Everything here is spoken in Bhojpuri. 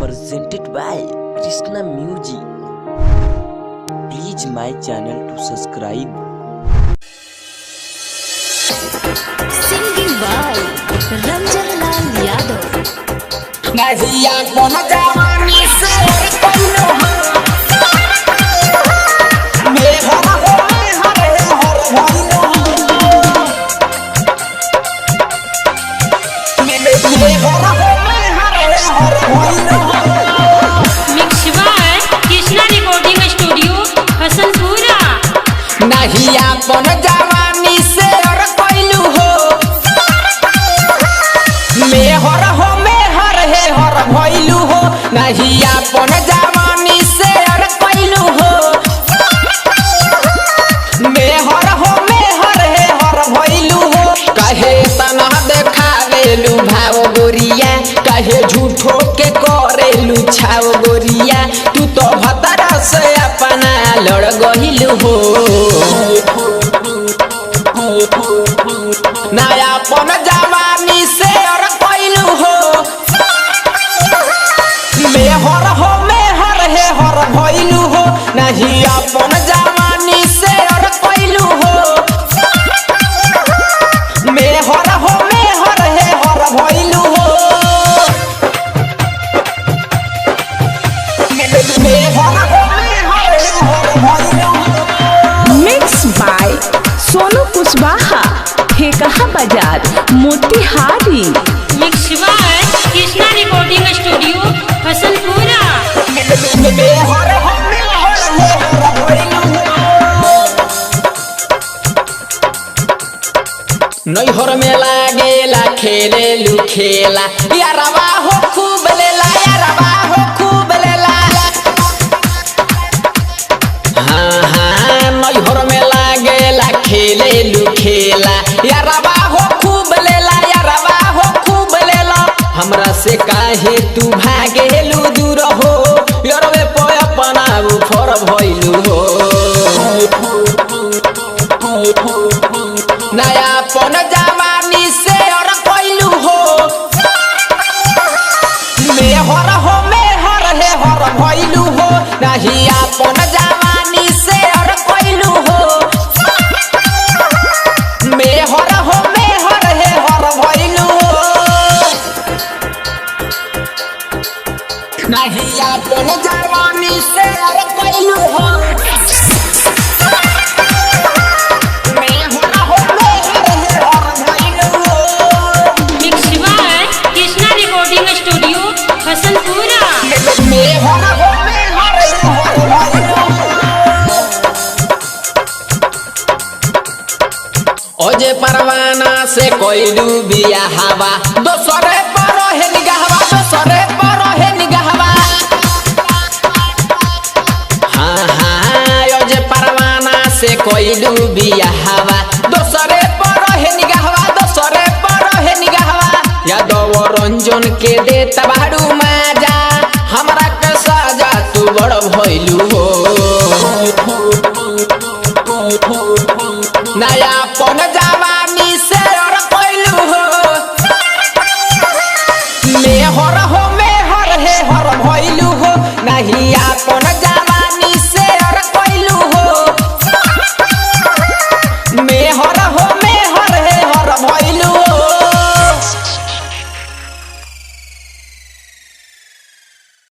presented by Krishna Music. Please my channel to subscribe. Singing by Ranjan Lal Yadav. नदिया कोन जवानी से पल्लो मेरा हो हरे हर भइलो मेरा हो हरे हर भइलो mix by Krishna recording studio Hasanpura. नदिया कोन जवानी से पल्लो हो मेहर हो हर भइलू हो नहीं अपन जवानी से अर कैलू हो मेहर हो मेहर है हर भइलू हो कहे तना देखावेलू भाव गोरिया कहे झूठो के करेलू छाव गोरिया तू तो भतरा से अपना लड़ गइलू हो ना अपन जवानी से अर कैलू हो मेहर हो मेहर है हर भइलू हो नहीं अपन जवानी से अर कैलू हो मेहर हो मेहर है हर भइलू हो मेहर हो मेहर है हर भइलू हो। Mix by Sonu Kushwaha Thekaha Bazar Motihari. Mix by Krishna recording studio Hasanpura. मेहर हो मेहर है हर भइलू नैहर में लागेला खेलेलू खेला यारवा हो खूब लेला यारवा हो खूब लेला हाँ हाँ नैहर में लागेला खेलेलू खेला यारवा हो खूब लेला यारवा हो खूब लेला हमरा से काहे तू भागेलू दूर हो यारवे पे अपना ऊपर भइलू हो नया अपन जवानी से और कैलू हो मेहर हो मेहर है हर भइलू हो नहीं अपन जवानी से और कैलू हो मेहर हो मेहर है हर भइलू हो नहीं अपन जवानी से और कैलू हो mix by Krishna recording studio Hasanpura. ओजे परवाना से कोइलू बिया हवा दोसरे पर है निगहवा दोसरे पर है निगहवा हाँ हाँ ओजे परवाना से कोइलू बिया हवा दोसरे पर है निगहवा दोसरे पर है निगहवा यादव रंजन के देता बाड़ू